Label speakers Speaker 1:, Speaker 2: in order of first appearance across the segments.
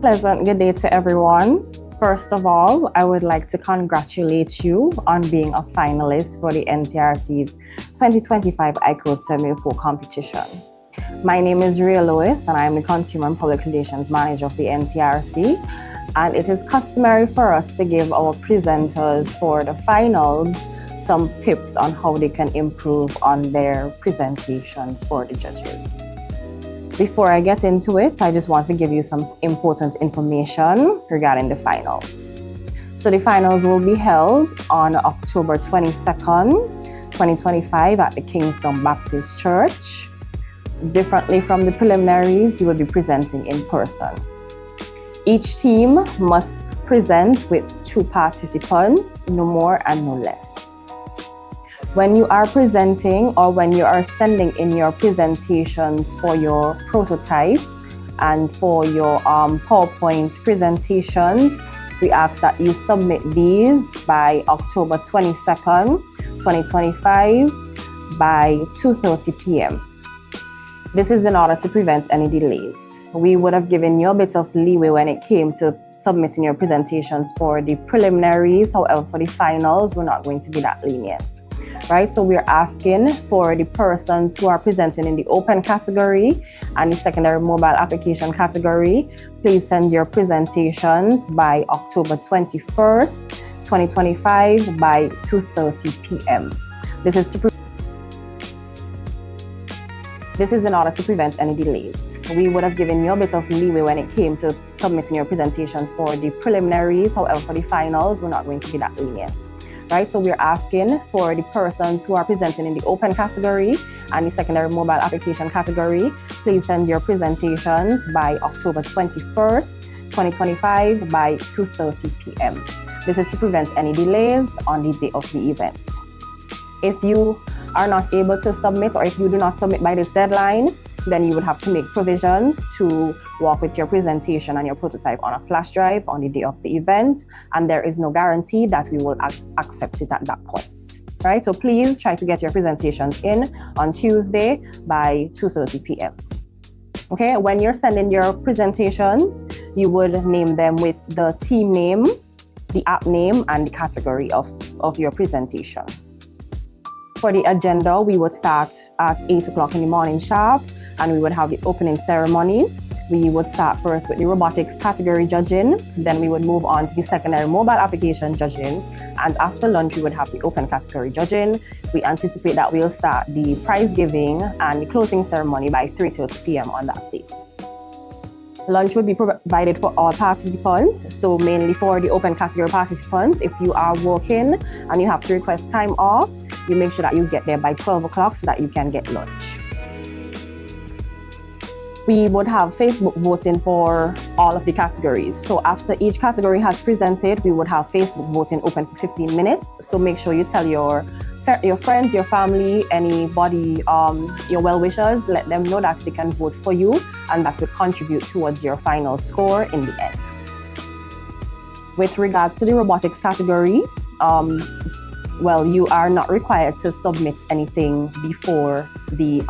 Speaker 1: Pleasant good day to everyone. First of all, I would like to congratulate you on being a finalist for the NTRC'S 2025 iCode 704 competition. My name is Ria Lewis and I am the Consumer and Public Relations Manager of the NTRC. And it is customary for us to give our presenters for the finals some tips on how they can improve on their presentations for the judges. Before I get into it, I just want to give you some important information regarding the finals. So the finals will be held on October 22nd, 2025 at the Kingston Baptist Church. Differently from the preliminaries, you will be presenting in person. Each team must present with 2 participants, no more and no less. When you are presenting or when you are sending in your presentations for your prototype and for your PowerPoint presentations, we ask that you submit these by October 22nd, 2025 by 2:30 p.m. This is in order to prevent any delays. We would have given you a bit of leeway when it came to submitting your presentations for the preliminaries. However, for the finals, we're not going to be that lenient. Right, so we're asking for the persons who are presenting in the open category and the secondary mobile application category, please send your presentations by October 21st, 2025 by 2:30 p.m. This is in order to prevent any delays. We would have given you a bit of leeway when it came to submitting your presentations for the preliminaries. However, for the finals, we're not going to be that lenient. Right, so we're asking for the persons who are presenting in the open category and the secondary mobile application category, please send your presentations by October 21st, 2025 by 2:30 p.m. This is to prevent any delays on the day of the event. If you are not able to submit, or if you do not submit by this deadline, then you would have to make provisions to work with your presentation and your prototype on a flash drive on the day of the event, and there is no guarantee that we will accept it at that point. Right, so please try to get your presentations in on Tuesday by 2:30 p.m. Okay, when you're sending your presentations, you would name them with the team name, the app name, and the category of your presentation. For the agenda, we would start at 8 o'clock in the morning sharp, and we would have the opening ceremony. We would start first with the robotics category judging, then we would move on to the secondary mobile application judging, and after lunch we would have the open category judging. We anticipate that we'll start the prize giving and the closing ceremony by 3:30 p.m. on that day. Lunch would be provided for all participants, so mainly for the open category participants. If you are working and you have to request time off, you make sure that you get there by 12 o'clock so that you can get lunch. We would have Facebook voting for all of the categories. So after each category has presented, we would have Facebook voting open for 15 minutes. So make sure you tell your friends, your family, anybody, your well-wishers, let them know that they can vote for you, and that would contribute towards your final score in the end. With regards to the robotics category, well, you are not required to submit anything before the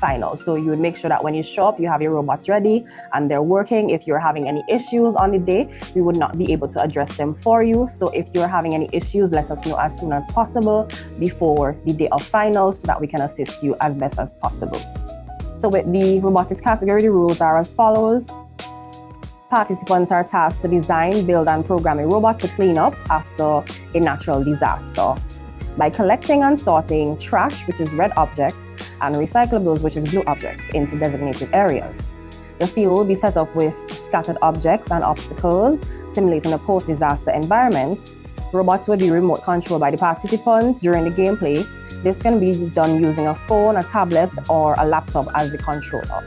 Speaker 1: final. So you would make sure that when you show up, you have your robots ready and they're working. If you're having any issues on the day, we would not be able to address them for you. So if you're having any issues, let us know as soon as possible before the day of finals so that we can assist you as best as possible. So with the robotics category, the rules are as follows. Participants are tasked to design, build, and program a robot to clean up after a natural disaster by collecting and sorting trash, which is red objects, and recyclables, which is blue objects, into designated areas. The field will be set up with scattered objects and obstacles, simulating a post-disaster environment. Robots will be remote controlled by the participants during the gameplay. This can be done using a phone, a tablet, or a laptop as the controller.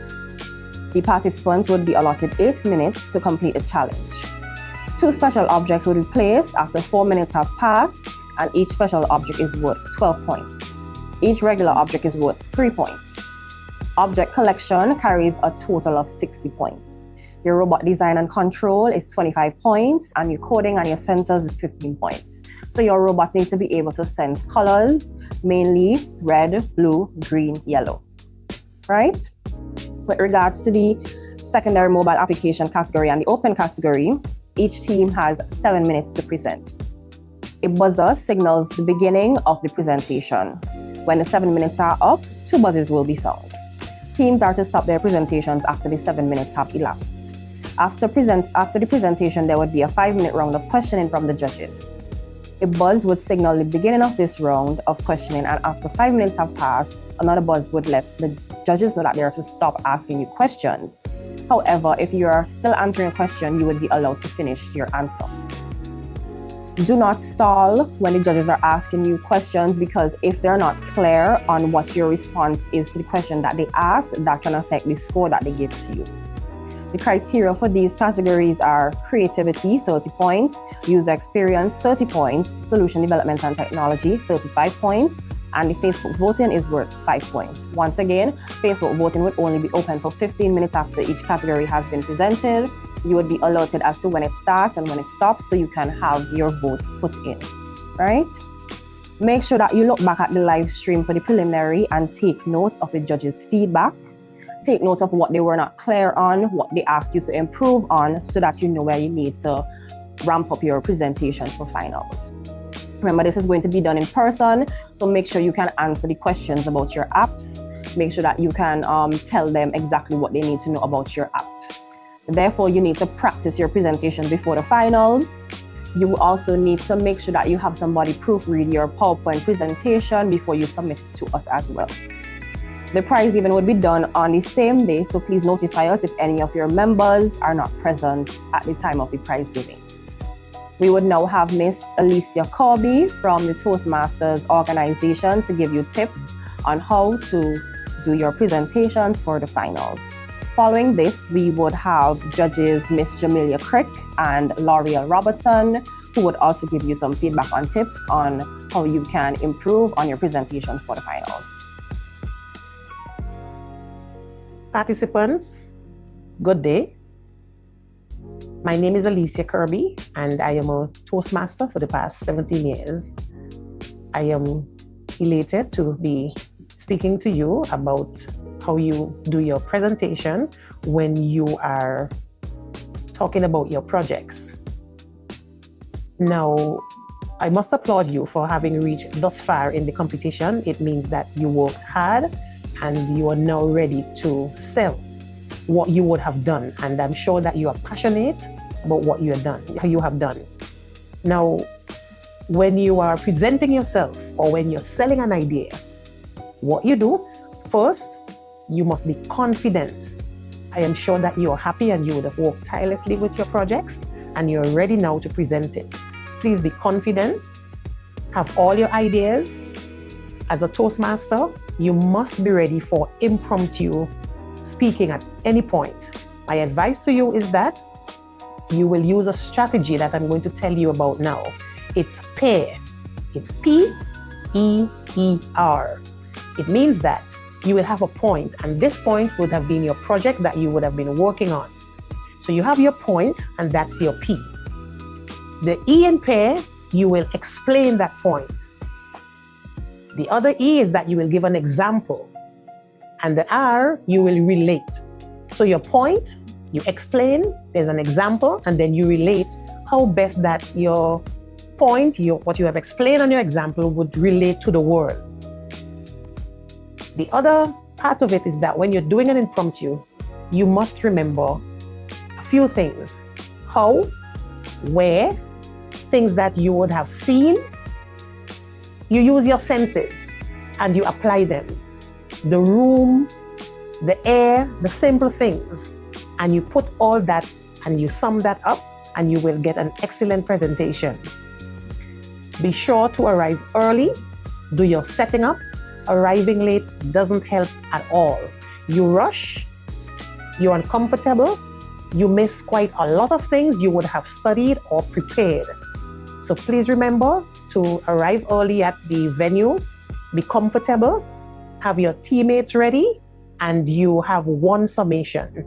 Speaker 1: The participants would be allotted 8 minutes to complete the challenge. 2 special objects will be placed after 4 minutes have passed, and each special object is worth 12 points. Each regular object is worth 3 points. Object collection carries a total of 60 points. Your robot design and control is 25 points, and your coding and your sensors is 15 points. So your robots need to be able to sense colors, mainly red, blue, green, yellow, right? With regards to the secondary mobile application category and the open category, each team has 7 minutes to present. A buzzer signals the beginning of the presentation. When the 7 minutes are up, 2 buzzers will be sounded. Teams are to stop their presentations after the 7 minutes have elapsed. After the presentation, there would be a 5-minute round of questioning from the judges. A buzz would signal the beginning of this round of questioning, and after 5 minutes have passed, another buzz would let the judges know that they are to stop asking you questions. However, if you are still answering a question, you would be allowed to finish your answer. Do not stall when the judges are asking you questions, because if they're not clear on what your response is to the question that they asked, that can affect the score that they give to you. The criteria for these categories are creativity, 30 points, user experience, 30 points, solution development and technology, 35 points, and the Facebook voting is worth 5 points. Once again, Facebook voting would only be open for 15 minutes after each category has been presented. You would be alerted as to when it starts and when it stops, so you can have your votes put in, right? Make sure that you look back at the live stream for the preliminary and take note of the judges' feedback. Take note of what they were not clear on, what they asked you to improve on, so that you know where you need to ramp up your presentations for finals. Remember, this is going to be done in person, so make sure you can answer the questions about your apps. Make sure that you can tell them exactly what they need to know about your app. Therefore, you need to practice your presentation before the finals. You also need to make sure that you have somebody proofread your PowerPoint presentation before you submit it to us as well. The prize event would be done on the same day, so please notify us if any of your members are not present at the time of the prize giving. We would now have Miss Alicia Kirby from the Toastmasters organization to give you tips on how to do your presentations for the finals. Following this, we would have judges Miss Jamelia Crick and L'Oreal Robertson, who would also give you some feedback on tips on how you can improve on your presentation for the finals.
Speaker 2: Participants, good day. My name is Alicia Kirby, and I am a Toastmaster for the past 17 years. I am elated to be speaking to you about how you do your presentation when you are talking about your projects. Now, I must applaud you for having reached thus far in the competition. It means that you worked hard and you are now ready to sell what you would have done. And I'm sure that you are passionate about what you have done. Now, when you are presenting yourself or when you're selling an idea, what you do, first, you must be confident. I am sure that you're happy and you would have worked tirelessly with your projects and you're ready now to present it. Please be confident, have all your ideas. As a Toastmaster, you must be ready for impromptu speaking at any point. My advice to you is that you will use a strategy that I'm going to tell you about now. It's PAIR. It's P-E-E-R. It means that you will have a point, and this point would have been your project that you would have been working on. So you have your point, and that's your P. The E in PAIR, you will explain that point. The other E is that you will give an example. And the R, you will relate. So your point, you explain, there's an example, and then you relate how best that your point, what you have explained on your example would relate to the world. The other part of it is that when you're doing an impromptu, you must remember a few things. How, where, things that you would have seen. You use your senses and you apply them. The room, the air, the simple things. And you put all that and you sum that up and you will get an excellent presentation. Be sure to arrive early. Do your setting up. Arriving late doesn't help at all. You rush, you're uncomfortable, you miss quite a lot of things you would have studied or prepared. So please remember to arrive early at the venue, be comfortable, have your teammates ready, and you have one summation.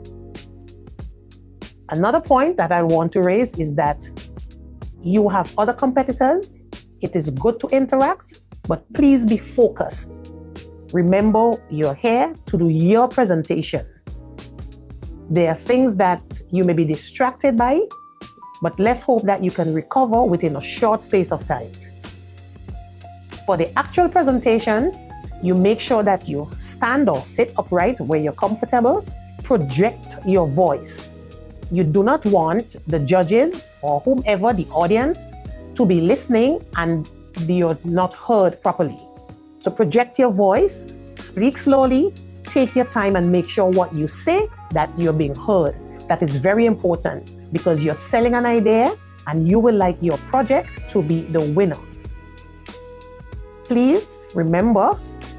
Speaker 2: Another point that I want to raise is that you have other competitors. It is good to interact, but please be focused. Remember, you're here to do your presentation. There are things that you may be distracted by, but let's hope that you can recover within a short space of time. For the actual presentation, you make sure that you stand or sit upright where you're comfortable. Project your voice. You do not want the judges or whomever, the audience, to be listening and you're not heard properly. So project your voice, speak slowly, take your time and make sure what you say that you're being heard. That is very important because you're selling an idea and you will like your project to be the winner. Please remember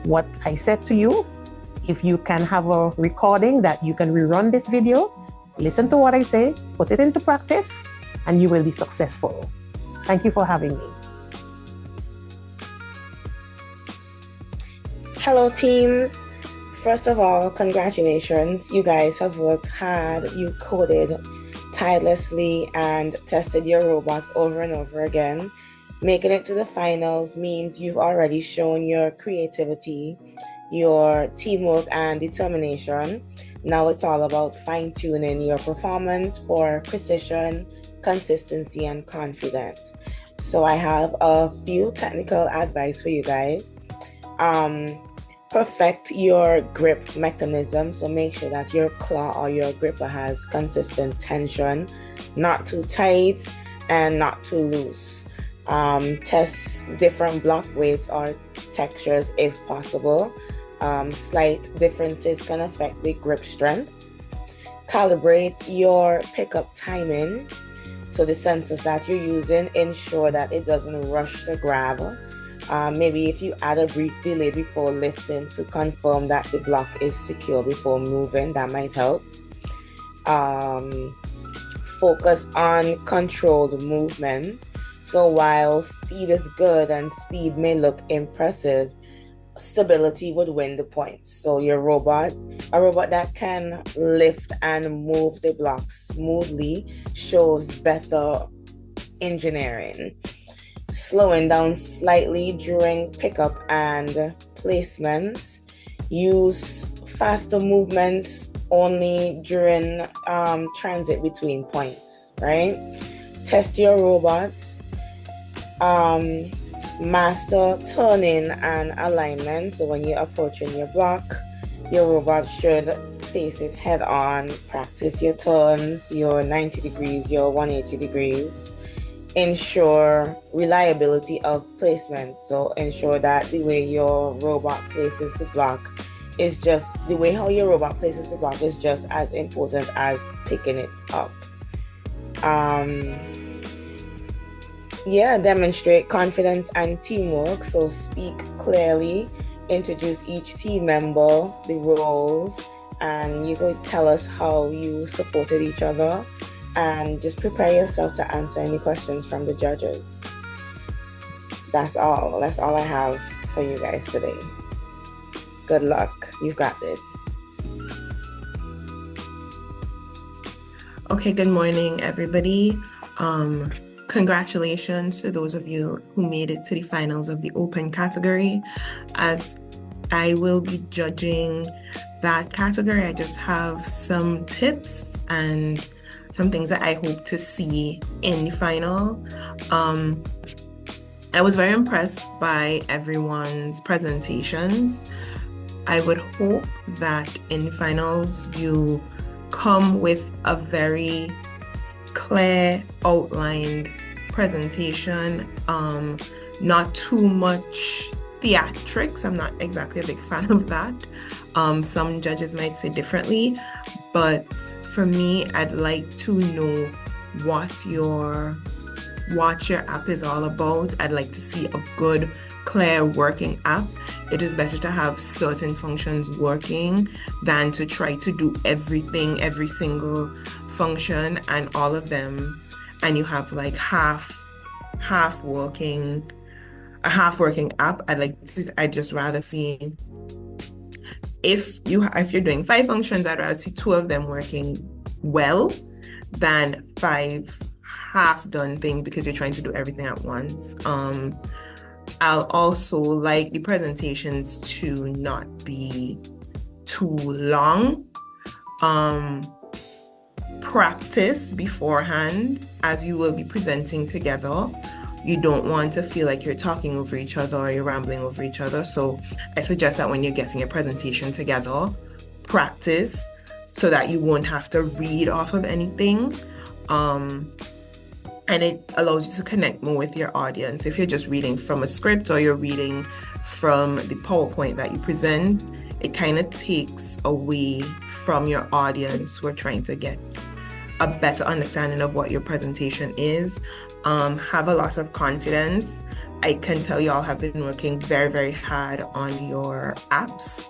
Speaker 2: what I said to you. If you can have a recording that you can rerun this video, listen to what I say, put it into practice, and you will be successful. Thank you for having me.
Speaker 3: Hello, teams. First of all, congratulations. You guys have worked hard. You coded tirelessly and tested your robots over and over again. Making it to the finals means you've already shown your creativity, your teamwork, and determination. Now it's all about fine-tuning your performance for precision, consistency, and confidence. So I have a few technical advice for you guys. Perfect your grip mechanism. So make sure that your claw or your gripper has consistent tension, not too tight and not too loose. Test different block weights or textures if possible. Slight differences can affect the grip strength. Calibrate your pickup timing. So the sensors that you're using, ensure that it doesn't rush the grab. Maybe if you add a brief delay before lifting to confirm that the block is secure before moving, that might help. Focus on controlled movement. So while speed is good and speed may look impressive, stability would win the points. So a robot that can lift and move the blocks smoothly shows better engineering. Slowing down slightly during pickup and placements. Use faster movements only during transit between points, right? Test your robots. Master turning and alignment. So when you're approaching your block, your robot should face it head on. Practice your turns, your 90 degrees, your 180 degrees. Ensure reliability of placement. So ensure that the way your robot places the block is just the way how your robot places the block is just as important as picking it up. Demonstrate confidence and teamwork. So speak clearly, introduce each team member, the roles, and you could tell us how you supported each other. And just prepare yourself to answer any questions from the judges. That's all I have for you guys today. Good luck. You've got this.
Speaker 4: Okay, good morning, everybody. Congratulations to those of you who made it to the finals of the open category. As I will be judging that category, I just have some tips and some things that I hope to see in the final. I was very impressed by everyone's presentations. I would hope that in the finals you come with a very clear outlined presentation, not too much theatrics. I'm not exactly a big fan of that. Some judges might say differently, but for me, I'd like to know what your app is all about. I'd like to see a good, clear working app. It is better to have certain functions working than to try to do everything, every single function and all of them, and you have like a half working app. I'd just rather see, if you're doing 5 functions, I'd rather see 2 of them working well than 5 half-done things because you're trying to do everything at once. I'll also like the presentations to not be too long. practice beforehand as you will be presenting together. You don't want to feel like you're talking over each other or you're rambling over each other. So I suggest that when you're getting your presentation together, practice so that you won't have to read off of anything. And it allows you to connect more with your audience. If you're just reading from a script or you're reading from the PowerPoint that you present, it kind of takes away from your audience who are trying to get a better understanding of what your presentation is. Have a lot of confidence. I can tell you all have been working very, very hard on your apps,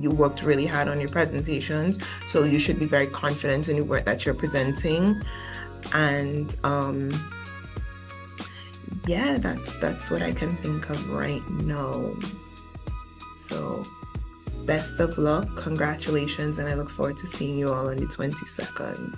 Speaker 4: you worked really hard on your presentations. So you should be very confident in the work that you're presenting. And yeah, that's what I can think of right now. So best of luck, congratulations, and I look forward to seeing you all on the 22nd.